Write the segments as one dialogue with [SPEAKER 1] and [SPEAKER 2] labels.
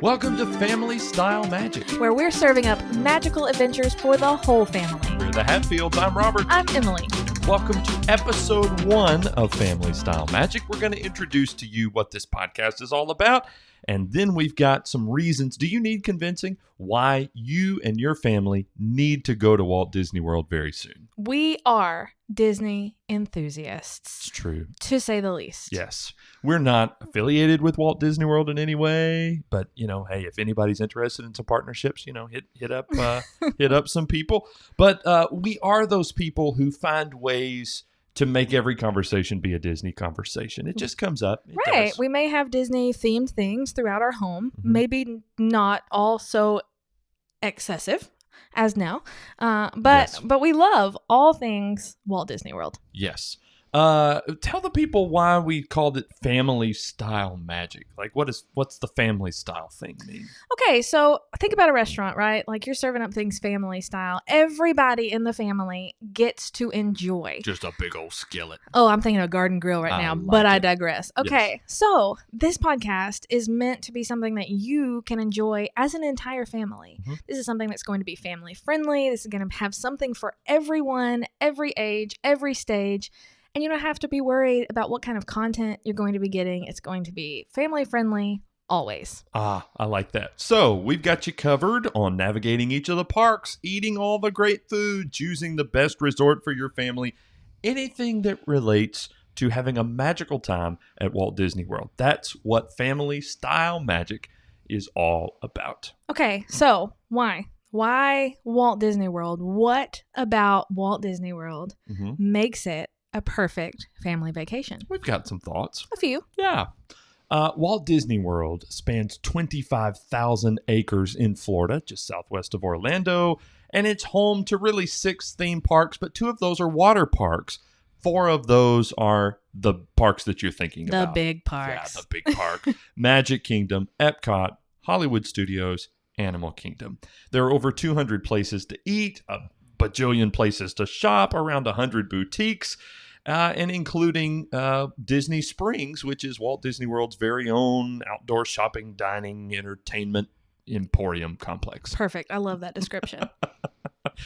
[SPEAKER 1] Welcome to Family Style Magic,
[SPEAKER 2] where we're serving up magical adventures for the whole family.
[SPEAKER 1] We're the Hatfields. I'm Robert.
[SPEAKER 2] I'm Emily.
[SPEAKER 1] Welcome to episode 1 of Family Style Magic. We're going to introduce to you what this podcast is all about, and then we've got some reasons. Do you need convincing why you and your family need to go to Walt Disney World very soon?
[SPEAKER 2] We are Disney enthusiasts.
[SPEAKER 1] It's true.
[SPEAKER 2] To say the least.
[SPEAKER 1] Yes. We're not affiliated with Walt Disney World in any way, but, hey, if anybody's interested in some partnerships, hit up hit up some people. But we are those people who find ways to make every conversation be a Disney conversation. It just comes up. It
[SPEAKER 2] right.
[SPEAKER 1] does.
[SPEAKER 2] We may have Disney-themed things throughout our home. Maybe not all so excessive as now. But we love all things Walt Disney World.
[SPEAKER 1] Yes. Tell the people why we called it family style magic. Like, what's the family style thing mean?
[SPEAKER 2] Okay, so think about a restaurant, right? Like, you're serving up things family style. Everybody in the family gets to enjoy.
[SPEAKER 1] Just a big old skillet.
[SPEAKER 2] Oh, I'm thinking of Garden Grill right now, but I digress. Okay, So this podcast is meant to be something that you can enjoy as an entire family. Mm-hmm. This is something that's going to be family friendly. This is going to have something for everyone, every age, every stage. And you don't have to be worried about what kind of content you're going to be getting. It's going to be family friendly always.
[SPEAKER 1] I like that. So we've got you covered on navigating each of the parks, eating all the great food, choosing the best resort for your family, anything that relates to having a magical time at Walt Disney World. That's what family style magic is all about.
[SPEAKER 2] Okay, so why? Why Walt Disney World? What about Walt Disney World makes it a perfect family vacation?
[SPEAKER 1] We've got some thoughts.
[SPEAKER 2] A few.
[SPEAKER 1] Yeah. Walt Disney World spans 25,000 acres in Florida, just southwest of Orlando, and it's home to really 6 theme parks, but 2 of those are water parks. 4 of those are the parks that you're thinking about.
[SPEAKER 2] The big parks.
[SPEAKER 1] Yeah, the big park. Magic Kingdom, Epcot, Hollywood Studios, Animal Kingdom. There are over 200 places to eat, a bajillion places to shop, around 100 boutiques, and including Disney Springs, which is Walt Disney World's very own outdoor shopping, dining, entertainment emporium complex.
[SPEAKER 2] Perfect. I love that description.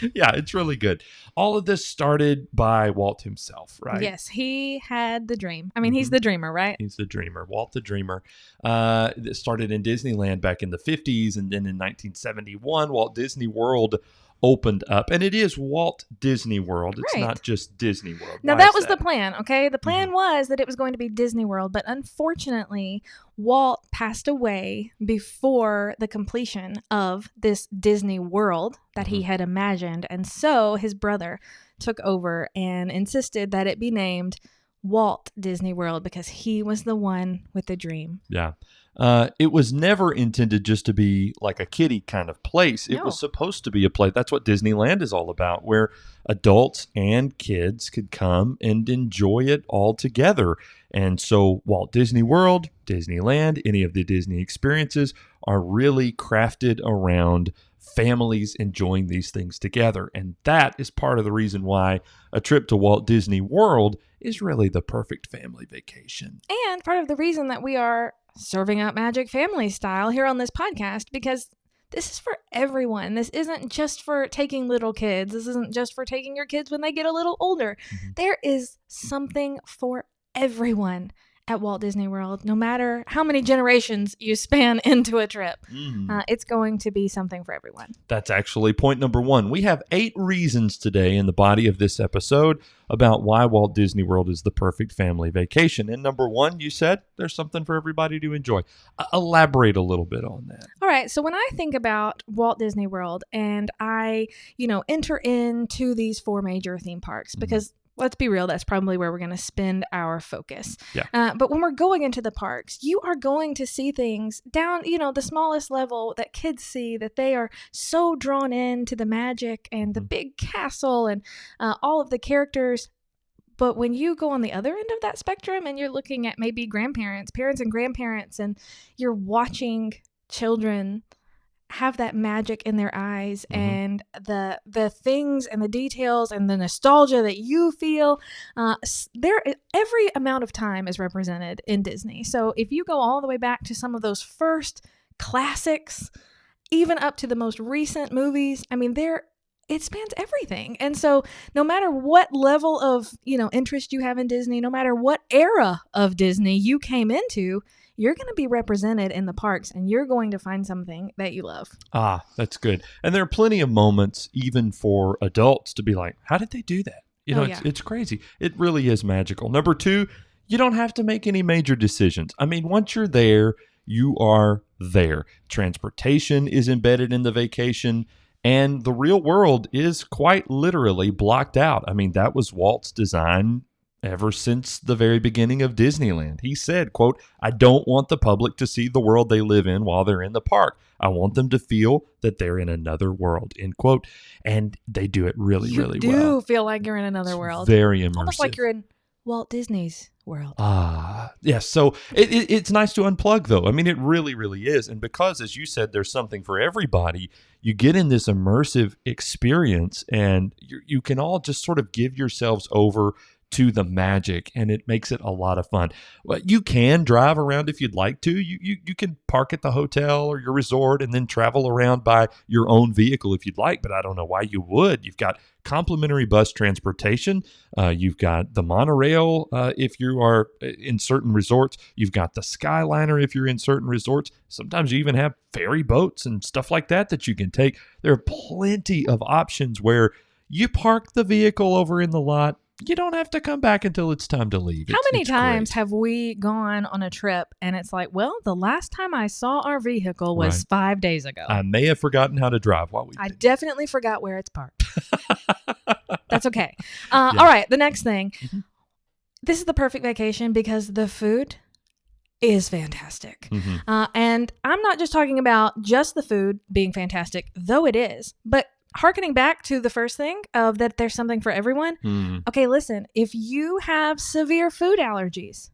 [SPEAKER 1] Yeah, it's really good. All of this started by Walt himself, right?
[SPEAKER 2] Yes, he had the dream. I mean, he's the dreamer, right?
[SPEAKER 1] He's the dreamer. Walt the Dreamer. It started in Disneyland back in the 50s, and then in 1971, Walt Disney World opened up, and it is Walt Disney World. It's not just Disney World.
[SPEAKER 2] Now, that was the plan, okay? The plan was that it was going to be Disney World, but unfortunately, Walt passed away before the completion of this Disney World that he had imagined, and so his brother took over and insisted that it be named Walt Disney World because he was the one with the dream.
[SPEAKER 1] Yeah. It was never intended just to be like a kiddie kind of place. It was supposed to be a place. That's what Disneyland is all about, where adults and kids could come and enjoy it all together. And so Walt Disney World, Disneyland, any of the Disney experiences are really crafted around families enjoying these things together. And that is part of the reason why a trip to Walt Disney World is really the perfect family vacation.
[SPEAKER 2] And part of the reason that we are serving up magic family style here on this podcast, because this is for everyone. This isn't just for taking little kids. This isn't just for taking your kids when they get a little older. There is something for everyone at Walt Disney World, no matter how many generations you span into a trip. It's going to be something for everyone. That's
[SPEAKER 1] actually point number 1. We have 8 reasons today in the body of this episode about why Walt Disney World is the perfect family vacation. And number 1, you said there's something for everybody to enjoy. Elaborate a little bit on that.
[SPEAKER 2] All right. So when I think about Walt Disney World and I, enter into these 4 major theme parks, because let's be real, that's probably where we're going to spend our focus.
[SPEAKER 1] Yeah.
[SPEAKER 2] But when we're going into the parks, you are going to see things down, the smallest level that kids see, that they are so drawn into the magic and the big castle and all of the characters. But when you go on the other end of that spectrum and you're looking at maybe parents and grandparents, and you're watching children have that magic in their eyes, and the things and the details and the nostalgia that you feel, every amount of time is represented in Disney. So if you go all the way back to some of those first classics, even up to the most recent movies, I mean, it spans everything. And so no matter what level of, interest you have in Disney, no matter what era of Disney you came into, you're going to be represented in the parks, and you're going to find something that you love.
[SPEAKER 1] Ah, that's good. And there are plenty of moments, even for adults, to be like, how did they do that? It's crazy. It really is magical. Number 2, you don't have to make any major decisions. I mean, once you're there, you are there. Transportation is embedded in the vacation, and the real world is quite literally blocked out. I mean, that was Walt's design ever since the very beginning of Disneyland. He said, quote, "I don't want the public to see the world they live in while they're in the park. I want them to feel that they're in another world," end quote. And they do it really well.
[SPEAKER 2] You do feel like you're in another world.
[SPEAKER 1] Very immersive.
[SPEAKER 2] Almost like you're in Walt Disney's World.
[SPEAKER 1] Yes. So it's nice to unplug, though. I mean, it really, really is. And because, as you said, there's something for everybody, you get in this immersive experience, and you can all just sort of give yourselves over to the magic, and it makes it a lot of fun. Well, you can drive around if you'd like to. You can park at the hotel or your resort and then travel around by your own vehicle if you'd like, but I don't know why you would. You've got complimentary bus transportation. You've got the monorail if you are in certain resorts. You've got the Skyliner if you're in certain resorts. Sometimes you even have ferry boats and stuff like that you can take. There are plenty of options where you park the vehicle over in the lot. You don't have to come back until it's time to leave.
[SPEAKER 2] How many times have we gone on a trip and it's like, well, the last time I saw our vehicle was 5 days ago.
[SPEAKER 1] I may have forgotten how to drive while we
[SPEAKER 2] I definitely forgot where it's parked. That's okay. All right, the next thing. This is the perfect vacation because the food is fantastic. And I'm not just talking about just the food being fantastic, though it is, but hearkening back to the first thing of that there's something for everyone. Okay, listen, if you have severe food allergies,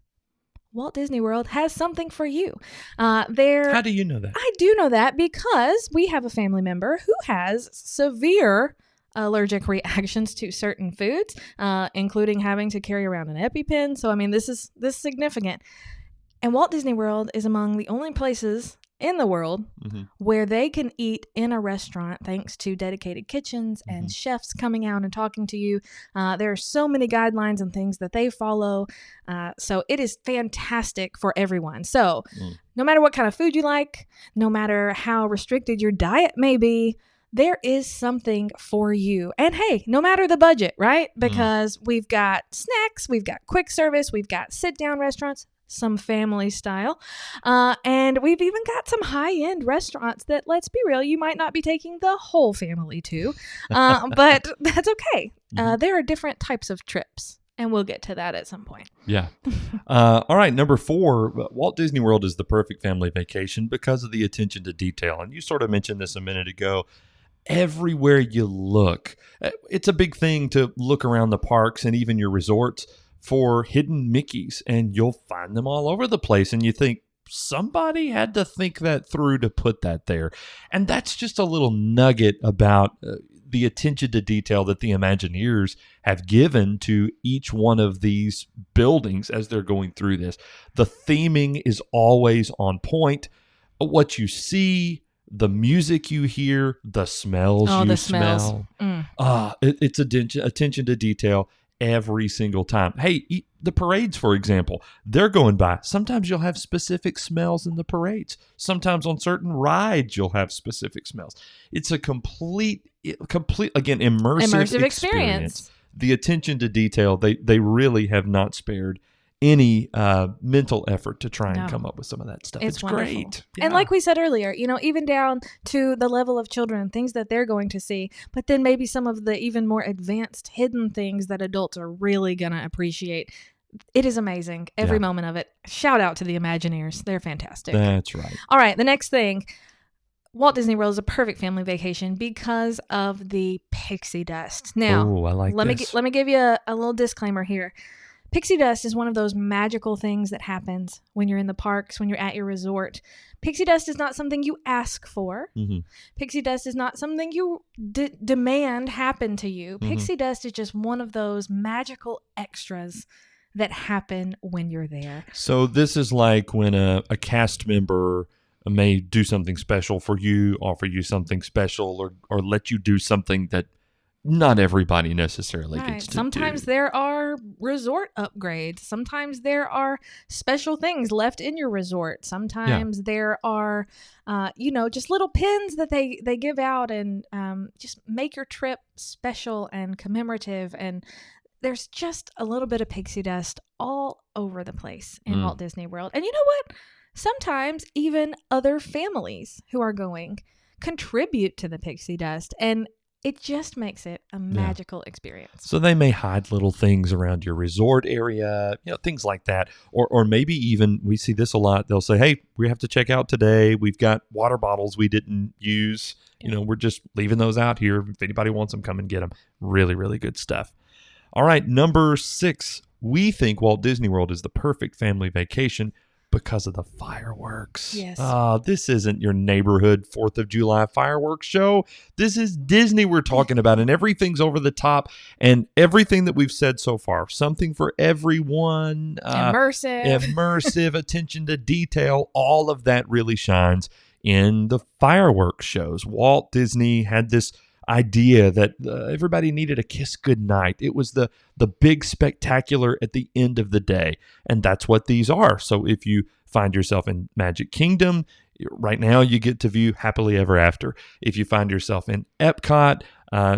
[SPEAKER 2] Walt Disney World has something for you.
[SPEAKER 1] How do you know that?
[SPEAKER 2] I do know that because we have a family member who has severe allergic reactions to certain foods, including having to carry around an EpiPen. So, I mean, this is significant. And Walt Disney World is among the only places in the world where they can eat in a restaurant thanks to dedicated kitchens and chefs coming out and talking to you. There are so many guidelines and things that they follow. So it is fantastic for everyone. So no matter what kind of food you like, no matter how restricted your diet may be, there is something for you. And hey, no matter the budget, right? Because we've got snacks, we've got quick service, we've got sit-down restaurants, some family style. And we've even got some high-end restaurants that, let's be real, you might not be taking the whole family to, but that's okay. There are different types of trips, and we'll get to that at some point.
[SPEAKER 1] Yeah. All right, number 4, Walt Disney World is the perfect family vacation because of the attention to detail. And you sort of mentioned this a minute ago. Everywhere you look, it's a big thing to look around the parks and even your resorts for hidden Mickeys, and you'll find them all over the place. And you think, somebody had to think that through to put that there. And that's just a little nugget about the attention to detail that the Imagineers have given to each one of these buildings as they're going through this. The theming is always on point. What you see, the music you hear, the smells you smell. It's attention to detail every single time. Hey, the parades, for example, they're going by. Sometimes you'll have specific smells in the parades. Sometimes on certain rides, you'll have specific smells. It's a complete again, immersive experience. The attention to detail, they really have not spared any mental effort to try and come up with some of that stuff. It's great. Yeah.
[SPEAKER 2] And like we said earlier, even down to the level of children, things that they're going to see, but then maybe some of the even more advanced hidden things that adults are really going to appreciate. It is amazing. Every moment of it. Shout out to the Imagineers. They're fantastic.
[SPEAKER 1] That's right.
[SPEAKER 2] All right. The next thing. Walt Disney World is a perfect family vacation because of the pixie dust. Now,
[SPEAKER 1] I like
[SPEAKER 2] let me give you a little disclaimer here. Pixie dust is one of those magical things that happens when you're in the parks, when you're at your resort. Pixie dust is not something you ask for.
[SPEAKER 1] Mm-hmm.
[SPEAKER 2] Pixie dust is not something you demand happen to you.
[SPEAKER 1] Mm-hmm.
[SPEAKER 2] Pixie dust is just one of those magical extras that happen when you're there.
[SPEAKER 1] So this is like when a cast member may do something special for you, offer you something special, or let you do something that not everybody necessarily gets to
[SPEAKER 2] Sometimes
[SPEAKER 1] do.
[SPEAKER 2] there are resort upgrades. Sometimes there are special things left in your resort. Sometimes there are, just little pins that they give out and just make your trip special and commemorative. And there's just a little bit of pixie dust all over the place in Walt Disney World. And you know what? Sometimes even other families who are going contribute to the pixie dust, and it just makes it a magical experience.
[SPEAKER 1] So they may hide little things around your resort area, things like that. Or maybe even, we see this a lot, they'll say, hey, we have to check out today. We've got water bottles we didn't use. We're just leaving those out here. If anybody wants them, come and get them. Really, really good stuff. All right, number 6. We think Walt Disney World is the perfect family vacation because of the fireworks.
[SPEAKER 2] Yes.
[SPEAKER 1] This isn't your neighborhood 4th of July fireworks show. This is Disney we're talking about, and everything's over the top, and everything that we've said so far, something for everyone. Immersive, attention to detail, all of that really shines in the fireworks shows. Walt Disney had this idea that everybody needed a kiss goodnight. It was the big spectacular at the end of the day, and that's what these are. So if you find yourself in Magic Kingdom, right now you get to view Happily Ever After. If you find yourself in Epcot,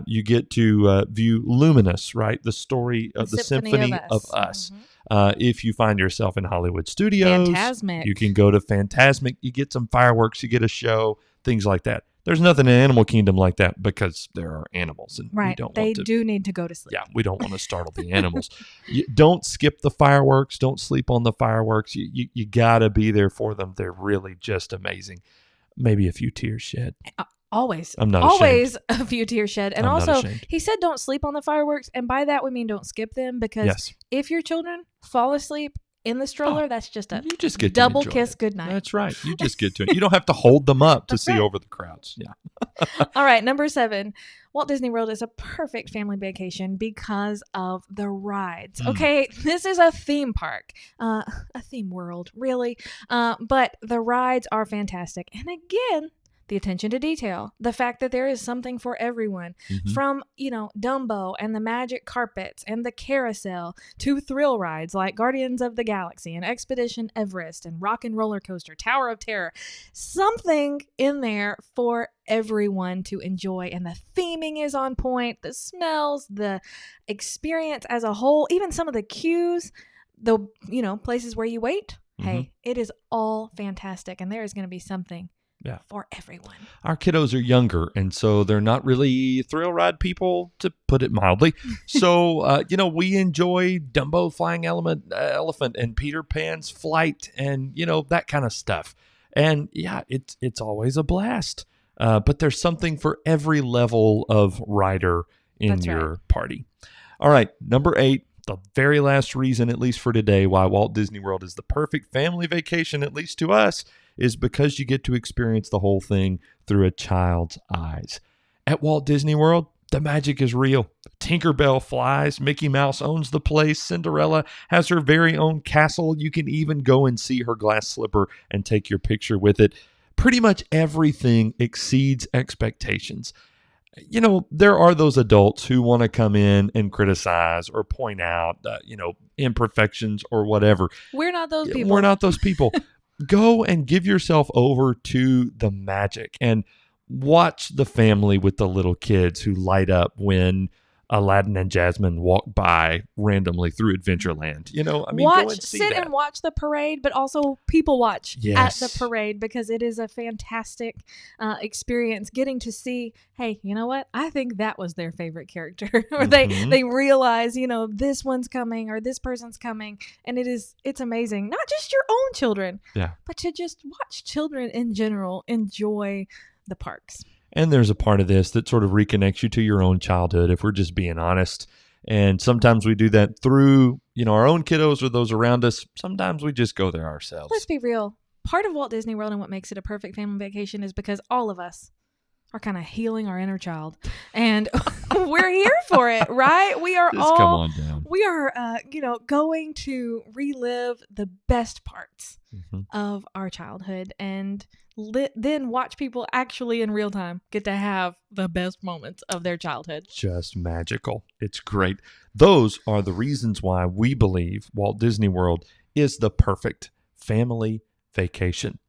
[SPEAKER 1] you get to view Luminous, right? The story of the Symphony of Us. Mm-hmm. If you find yourself in Hollywood Studios,
[SPEAKER 2] Fantasmic.
[SPEAKER 1] You can go to Fantasmic. You get some fireworks, you get a show, things like that. There's nothing in Animal Kingdom like that because there are animals, and we don't
[SPEAKER 2] they
[SPEAKER 1] want to.
[SPEAKER 2] do need to go to sleep.
[SPEAKER 1] Yeah, we don't want to startle the animals. Don't skip the fireworks. Don't sleep on the fireworks. You got to be there for them. They're really just amazing. Maybe a few tears shed.
[SPEAKER 2] Always.
[SPEAKER 1] I'm not
[SPEAKER 2] always
[SPEAKER 1] ashamed.
[SPEAKER 2] A few tears shed. And
[SPEAKER 1] I'm
[SPEAKER 2] also,
[SPEAKER 1] not ashamed.
[SPEAKER 2] He said don't sleep on the fireworks, and by that we mean don't skip them, because if your children fall asleep in the stroller, that's just a double kiss goodnight.
[SPEAKER 1] That's right. You just get to it. You don't have to hold them up to see over the crowds. Yeah.
[SPEAKER 2] All right, number 7. Walt Disney World is a perfect family vacation because of the rides. Okay, this is a theme park, a theme world, really. But the rides are fantastic. And again, the attention to detail, the fact that there is something for everyone, from, Dumbo and the magic carpets and the carousel to thrill rides like Guardians of the Galaxy and Expedition Everest and Rock and Roller Coaster, Tower of Terror, something in there for everyone to enjoy. And the theming is on point, the smells, the experience as a whole, even some of the queues, the, places where you wait. Hey, it is all fantastic. And there is going to be something for everyone.
[SPEAKER 1] Our kiddos are younger, and so they're not really thrill ride people, to put it mildly. So, we enjoy Dumbo flying elephant and Peter Pan's flight and, that kind of stuff. And it's always a blast. But there's something for every level of rider in your party. All right, number 8. The very last reason, at least for today, why Walt Disney World is the perfect family vacation, at least to us, is because you get to experience the whole thing through a child's eyes. At Walt Disney World, the magic is real. Tinkerbell flies, Mickey Mouse owns the place, Cinderella has her very own castle. You can even go and see her glass slipper and take your picture with it. Pretty much everything exceeds expectations. There are those adults who want to come in and criticize or point out, imperfections or whatever.
[SPEAKER 2] We're not those people.
[SPEAKER 1] Go and give yourself over to the magic and watch the family with the little kids who light up when Aladdin and Jasmine walk by randomly through Adventureland. Go and see
[SPEAKER 2] sit
[SPEAKER 1] that.
[SPEAKER 2] And watch the parade, but also people watch at the parade, because it is a fantastic experience getting to see, hey, you know what? I think that was their favorite character. Or they realize, this one's coming or this person's coming. And it's amazing. Not just your own children, but to just watch children in general enjoy the parks.
[SPEAKER 1] And there's a part of this that sort of reconnects you to your own childhood, if we're just being honest. And sometimes we do that through our own kiddos or those around us, sometimes we just go there ourselves.
[SPEAKER 2] Let's be real. Part of Walt Disney World and what makes it a perfect family vacation is because all of us are kind of healing our inner child, and we're here for it, right? We are
[SPEAKER 1] just come on down.
[SPEAKER 2] We are, going to relive the best parts of our childhood, and then watch people actually in real time get to have the best moments of their childhood.
[SPEAKER 1] Just magical. It's great. Those are the reasons why we believe Walt Disney World is the perfect family vacation.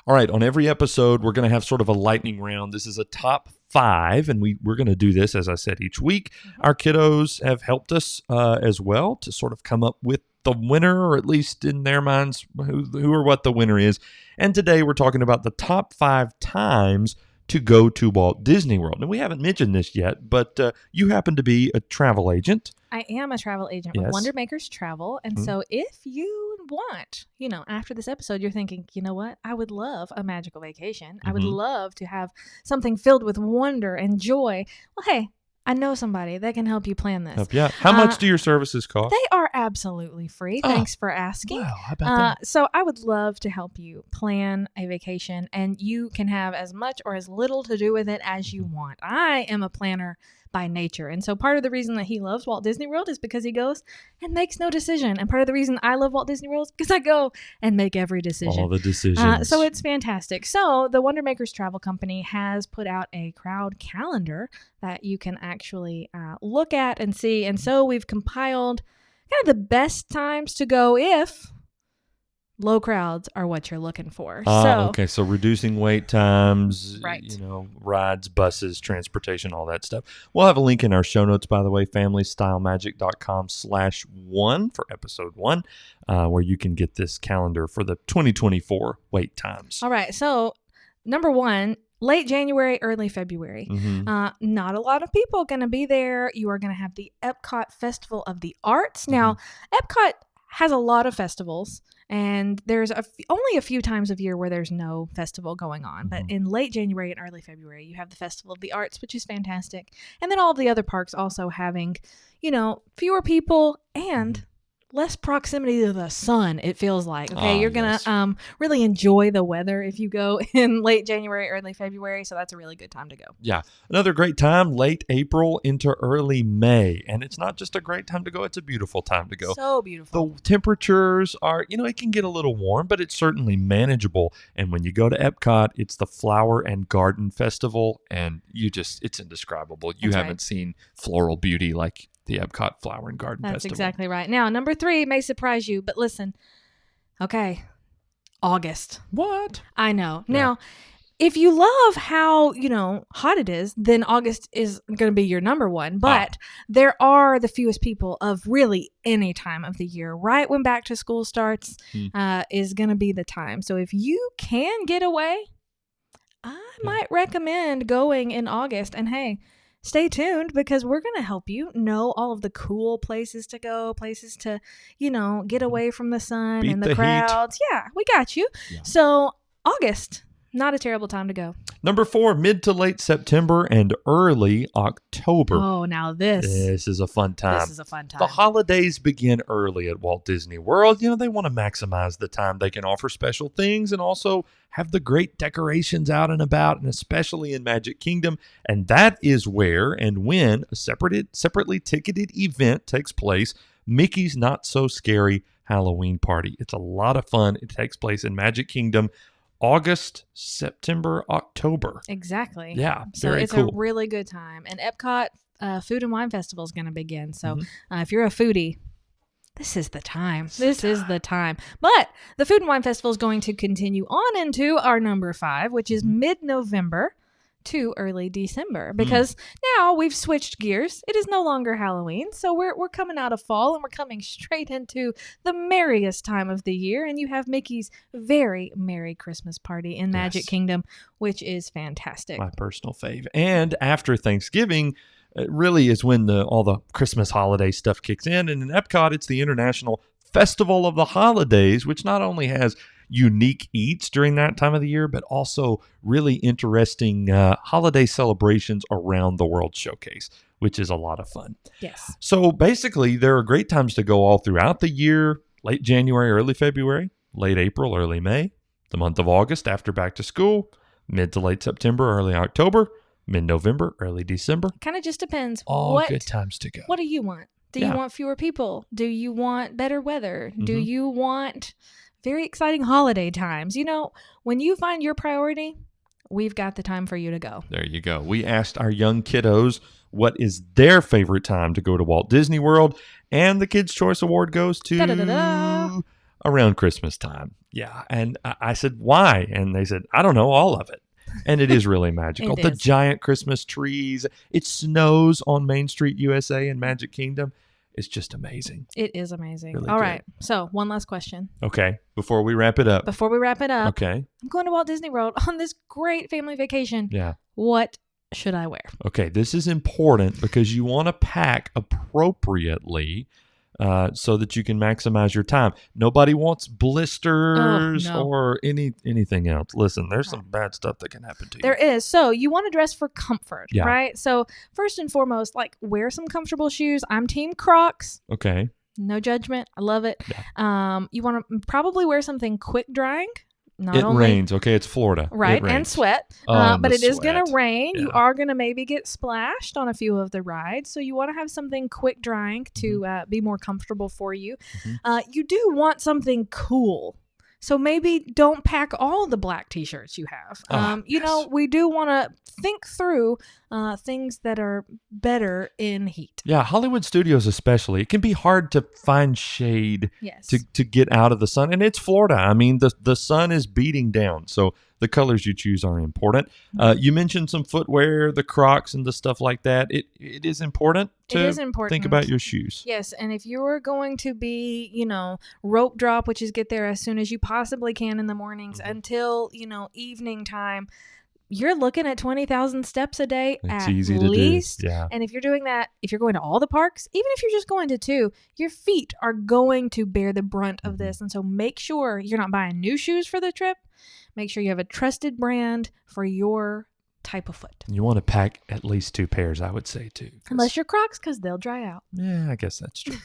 [SPEAKER 1] All right, on every episode, we're going to have sort of a lightning round. This is a top 5, and we're going to do this, as I said, each week. Our kiddos have helped us as well to sort of come up with the winner, or at least in their minds, who or what the winner is. And today we're talking about the top 5 times to go to Walt Disney World. And we haven't mentioned this yet, but you happen to be a travel agent.
[SPEAKER 2] I am a travel agent with Wonder Makers Travel. And so if you want, after this episode, you're thinking, you know what? I would love a magical vacation. I would love to have something filled with wonder and joy. Well, hey, I know somebody that can help you plan this.
[SPEAKER 1] Yeah. How much do your services cost?
[SPEAKER 2] They are absolutely free. Thanks for asking.
[SPEAKER 1] Wow, how about that?
[SPEAKER 2] So I would love to help you plan a vacation, and you can have as much or as little to do with it as you want. I am a planner by nature. And so part of the reason that he loves Walt Disney World is because he goes and makes no decision. And part of the reason I love Walt Disney World is because I go and make every decision.
[SPEAKER 1] All the decisions.
[SPEAKER 2] So it's fantastic. So the Wonder Makers Travel Company has put out a crowd calendar that you can actually look at and see. And so we've compiled kind of the best times to go if low crowds are what you're looking for.
[SPEAKER 1] Okay. So reducing wait times,
[SPEAKER 2] right.
[SPEAKER 1] Rides, buses, transportation, all that stuff. We'll have a link in our show notes, by the way, familystylemagic.com/1 for episode 1, where you can get this calendar for the 2024 wait times.
[SPEAKER 2] All right. So number 1, late January, early February. Not a lot of people going to be there. You are going to have the Epcot Festival of the Arts. Now, Epcot has a lot of festivals, and there's only a few times of year where there's no festival going on. But in late January and early February, you have the Festival of the Arts, which is fantastic. And then all of the other parks also having, fewer people and less proximity to the sun, it feels like. Okay, you're going to really enjoy the weather if you go in late January, early February. So that's a really good time to go. Yeah.
[SPEAKER 1] Another great time, late April into early May. And it's not just a great time to go, it's a beautiful time to go.
[SPEAKER 2] So beautiful.
[SPEAKER 1] The temperatures are, it can get a little warm, but it's certainly manageable. And when you go to Epcot, it's the Flower and Garden Festival, and it's indescribable. You haven't seen floral beauty like the Epcot Flower and Garden Festival.
[SPEAKER 2] That's exactly right. Now, number 3 may surprise you, but listen. Okay. August.
[SPEAKER 1] What?
[SPEAKER 2] I know. Yeah. Now, if you love how, hot it is, then August is going to be your number 1. But there are the fewest people of really any time of the year. Right when back to school starts is going to be the time. So if you can get away, I might recommend going in August. And hey, stay tuned, because we're going to help you know all of the cool places to go, places to, get away from the sun and the crowds. Heat. Yeah, we got you. Yeah. So August, not a terrible time to go.
[SPEAKER 1] Number 4, mid to late September and early October.
[SPEAKER 2] Oh, now this
[SPEAKER 1] is a fun time.
[SPEAKER 2] This is a fun time.
[SPEAKER 1] The holidays begin early at Walt Disney World. They want to maximize the time they can offer special things and also have the great decorations out and about, and especially in Magic Kingdom. And that is where and when a separately ticketed event takes place, Mickey's Not So Scary Halloween Party. It's a lot of fun. It takes place in Magic Kingdom August, September, October.
[SPEAKER 2] Exactly.
[SPEAKER 1] Yeah,
[SPEAKER 2] so
[SPEAKER 1] very
[SPEAKER 2] it's
[SPEAKER 1] cool.
[SPEAKER 2] A really good time. And Epcot Food and Wine Festival is going to begin. So if you're a foodie, this is the time. This is the time. But the Food and Wine Festival is going to continue on into our number 5, which is mid-November to early December, because now we've switched gears. It is no longer Halloween, so we're coming out of fall and we're coming straight into the merriest time of the year, and you have Mickey's very merry Christmas party in Magic Kingdom, which is fantastic.
[SPEAKER 1] My personal fave. And after Thanksgiving, it really is when all the Christmas holiday stuff kicks in, and in Epcot, it's the International Festival of the Holidays, which not only has unique eats during that time of the year, but also really interesting holiday celebrations around the World Showcase, which is a lot of fun.
[SPEAKER 2] Yes.
[SPEAKER 1] So basically, there are great times to go all throughout the year: late January, early February, late April, early May, the month of August after back to school, mid to late September, early October, mid-November, early December.
[SPEAKER 2] Kind of just depends.
[SPEAKER 1] All good times to go.
[SPEAKER 2] What do you want? Do you want fewer people? Do you want better weather? Mm-hmm. Do you want very exciting holiday times? You know, when you find your priority, we've got the time for you to go.
[SPEAKER 1] There you go. We asked our young kiddos what is their favorite time to go to Walt Disney World, and the Kids' Choice Award goes to around Christmas time. Yeah. And I said, why? And they said, I don't know, all of it. And it is really magical. The giant Christmas trees. It snows on Main Street, USA in Magic Kingdom. It's just amazing.
[SPEAKER 2] It is amazing.
[SPEAKER 1] Really
[SPEAKER 2] all
[SPEAKER 1] good.
[SPEAKER 2] right. So one last question.
[SPEAKER 1] Okay. Before we wrap it up.
[SPEAKER 2] Okay. I'm going to Walt Disney World on this great family vacation.
[SPEAKER 1] Yeah.
[SPEAKER 2] What should I wear?
[SPEAKER 1] Okay. This is important because you want to pack appropriately so that you can maximize your time. Nobody wants blisters or anything else. Listen, there's some bad stuff that can happen to you.
[SPEAKER 2] There is. So you want to dress for comfort, right? So first and foremost, wear some comfortable shoes. I'm team Crocs.
[SPEAKER 1] Okay.
[SPEAKER 2] No judgment. I love it. Yeah. You want to probably wear something quick drying.
[SPEAKER 1] It rains. Okay, it's Florida.
[SPEAKER 2] Right, and sweat. But it is going to rain. Yeah. You are going to maybe get splashed on a few of the rides. So you want to have something quick drying to be more comfortable for you. Mm-hmm. You do want something cool. So maybe don't pack all the black T-shirts you have. You know, we do want to think through things that are better in heat.
[SPEAKER 1] Yeah, Hollywood studios especially. It can be hard to find shade to get out of the sun. And it's Florida. I mean, the sun is beating down. So the colors you choose are important. You mentioned some footwear, the Crocs and the stuff like that. It is important to think about your shoes.
[SPEAKER 2] Yes, and if you're going to be, rope drop, which is get there as soon as you possibly can in the mornings until, evening time, you're looking at 20,000 steps a day at least.
[SPEAKER 1] Yeah.
[SPEAKER 2] And if you're doing that, if you're going to all the parks, even if you're just going to 2, your feet are going to bear the brunt of this. And so make sure you're not buying new shoes for the trip. Make sure you have a trusted brand for your type of foot.
[SPEAKER 1] You want to pack at least 2 pairs, I would say, too.
[SPEAKER 2] Unless you're Crocs, because they'll dry out.
[SPEAKER 1] Yeah, I guess that's true.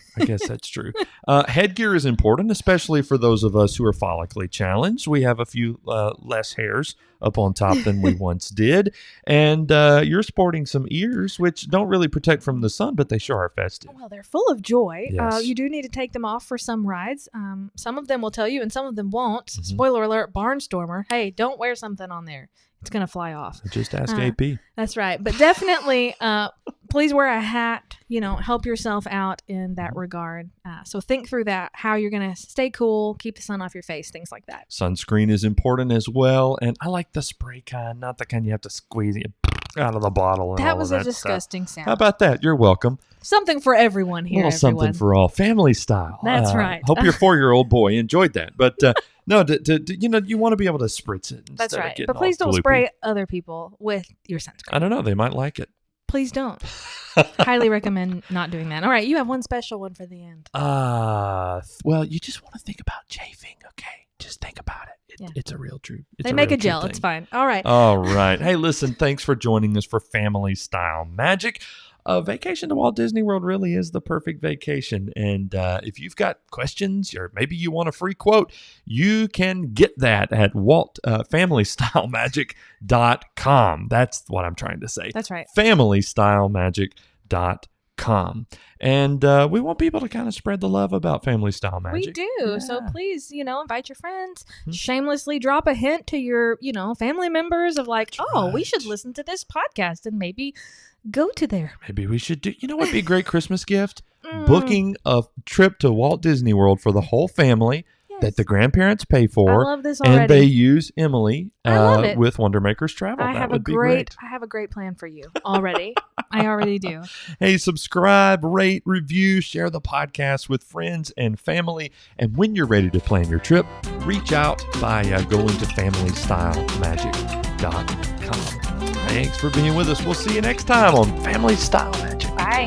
[SPEAKER 1] Headgear is important, especially for those of us who are follically challenged. We have a few less hairs up on top than we once did. And you're sporting some ears, which don't really protect from the sun, but they sure are festive.
[SPEAKER 2] Well, they're full of joy.
[SPEAKER 1] Yes.
[SPEAKER 2] You do need to take them off for some rides. Some of them will tell you and some of them won't. Mm-hmm. Spoiler alert, Barnstormer. Hey, don't wear something on there. It's going to fly off.
[SPEAKER 1] Just ask AP.
[SPEAKER 2] That's right. But definitely, please wear a hat, help yourself out in that regard. So think through that, how you're going to stay cool, keep the sun off your face, things like that.
[SPEAKER 1] Sunscreen is important as well. And I like the spray kind, not the kind you have to squeeze it out of the bottle. And
[SPEAKER 2] that was a disgusting sound.
[SPEAKER 1] How about that? You're welcome.
[SPEAKER 2] Something for everyone here.
[SPEAKER 1] Something for all. Family style.
[SPEAKER 2] That's right.
[SPEAKER 1] Hope your 4-year-old boy enjoyed that. But no, you want to be able to spritz it.
[SPEAKER 2] That's right. But please don't spray other people with your sunscreen.
[SPEAKER 1] I don't know. They might like it.
[SPEAKER 2] Please don't. Highly recommend not doing that. All right. You have one special one for the end.
[SPEAKER 1] Well, you just want to think about chafing. Okay. Just think about it. It's a real truth.
[SPEAKER 2] They make a gel. It's fine. All right.
[SPEAKER 1] All right. Hey, listen, thanks for joining us for Family Style Magic. A vacation to Walt Disney World really is the perfect vacation. And if you've got questions or maybe you want a free quote, you can get that at FamilyStyleMagic.com. That's what I'm trying to say.
[SPEAKER 2] That's right.
[SPEAKER 1] FamilyStyleMagic.com. And we want people to kind of spread the love about Family Style Magic.
[SPEAKER 2] We do. Yeah. So please, invite your friends. Mm-hmm. Shamelessly drop a hint to your, family members of we should listen to this podcast and maybe go to there.
[SPEAKER 1] Maybe we should do, what would be a great Christmas gift? Booking a trip to Walt Disney World for the whole family that the grandparents pay for.
[SPEAKER 2] I love this already.
[SPEAKER 1] And they use Emily with Wondermakers Travel. That would be great.
[SPEAKER 2] I have a great plan for you already. I already do.
[SPEAKER 1] Hey, subscribe, rate, review, share the podcast with friends and family. And when you're ready to plan your trip, reach out by going to FamilyStyleMagic.com. Thanks for being with us. We'll see you next time on Family Style Magic.
[SPEAKER 2] Bye.